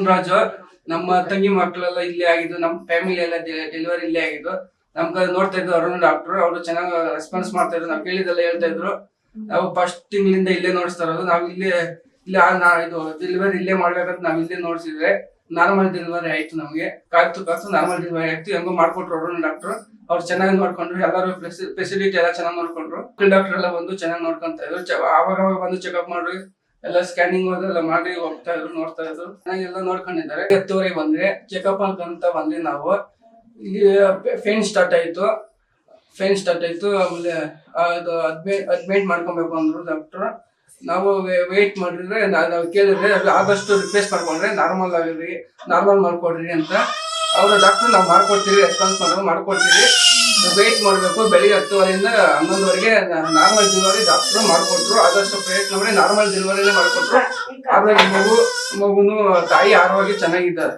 ಬಸವರಾಜು. ನಮ್ಮ ತಂಗಿ ಮಕ್ಕಳೆಲ್ಲ ಇಲ್ಲೇ ಆಗಿದ್ದು, ನಮ್ಮ ಫ್ಯಾಮಿಲಿ ಎಲ್ಲ ಡೆಲಿವರಿ ಇಲ್ಲೇ ಆಗಿದ್ದು. ನಮ್ಗೆ ನೋಡ್ತಾ ಇದ್ರು ಅರುಣ್ ಡಾಕ್ಟರ್, ಅವರು ಚೆನ್ನಾಗಿ ರೆಸ್ಪಾನ್ಸ್ ಮಾಡ್ತಾ ಇದ್ರು. ನಾವು ಕೇಳಿದೆಲ್ಲ ಹೇಳ್ತಾ ಇದ್ರು. ನಾವು ಫಸ್ಟ್ ತಿಂಗಳಿಂದ ಇಲ್ಲೇ ನೋಡಿಸ್ತಾ ಇರೋದು. ನಾವು ಇಲ್ಲಿ ಇದು ಡೆಲಿವರಿ ಇಲ್ಲೇ ಮಾಡ್ಬೇಕಂತ ನಾವ್ ಇಲ್ಲೇ ನೋಡ್ಸಿದ್ರೆ ನಾರ್ಮಲ್ ಡೆಲಿವರಿ ಆಯ್ತು. ನಮ್ಗೆ ಕಾಯ್ತು ನಾರ್ಮಲ್ ಡೆಲಿವರಿ ಆಯ್ತು. ಹೆಂಗೋ ಮಾಡ್ಕೊಟ್ರು ಅರುಣ್ ಡಾಕ್ಟರ್. ಅವ್ರು ಚೆನ್ನಾಗಿ ನೋಡ್ಕೊಂಡ್ರು. ಎಲ್ಲರೂ ಫೆಸಿಲಿಟಿ ಎಲ್ಲ ಚೆನ್ನಾಗಿ ನೋಡ್ಕೊಂಡ್ರು. ಡಾಕ್ಟರ್ ಎಲ್ಲ ಬಂದು ಚೆನ್ನಾಗಿ ನೋಡ್ಕೊಂತ ಇದ್ರು. ಆವಾಗ ಬಂದು ಚೆಕ್ಅಪ್ ಮಾಡ್ರಿ, ಎಲ್ಲ ಸ್ಕ್ಯಾನಿಂಗ್ ಎಲ್ಲ ಮಾಡಿ ಹೋಗ್ತಾ ಇದ್ರು, ನೋಡ್ತಾ ಇದ್ರು. ಚೆನ್ನಾಗೆಲ್ಲ ನೋಡ್ಕೊಂಡಿದ್ದಾರೆ. 10:30 ಬಂದ್ರೆ ಚೆಕ್ಅಪ್ ಅಂತ ಬಂದ್ವಿ ನಾವು. ಇಲ್ಲಿ ಫೇನ್ ಸ್ಟಾರ್ಟ್ ಆಯ್ತು. ಆಮೇಲೆ ಅದು ಅಡ್ಮಿಟ್ ಮಾಡ್ಕೊಬೇಕು ಅಂದ್ರು ಡಾಕ್ಟರ್. ನಾವು ವೇಟ್ ಮಾಡಿದ್ರೆ ನಾವು ಕೇಳಿದ್ರೆ ಆದಷ್ಟು ರಿಪ್ಲೇಸ್ ಮಾಡ್ಕೊಂಡ್ರೆ ನಾರ್ಮಲ್ ಮಾಡ್ಕೊಡ್ರಿ ಅಂತ ಅವರು ಡಾಕ್ಟರ್ ನಾವು ಮಾಡ್ಕೊಡ್ತೀವಿ, ರೆಸ್ಪಾನ್ಸ್ ಮಾಡ್ಕೊಡ್ತೀವಿ. ವೇಟ್ ಮಾಡಬೇಕು. ಬೆಳಿಗ್ಗೆ 10:00 11:00 ನಾರ್ಮಲ್ ಡೆಲಿವರಿ ಡಾಕ್ಟರ್ ಮಾಡ್ಕೊಟ್ರು. ಆದಷ್ಟು ಪ್ರಯತ್ನ ಮಾಡಿ ನಾರ್ಮಲ್ ಡೆಲಿವರಿನೇ ಮಾಡ್ಕೊಟ್ರು. ಆದ್ರೆ ಮಗುನು ತಾಯಿ ಆರೋಗ್ಯ ಚೆನ್ನಾಗಿದ್ದಾರೆ.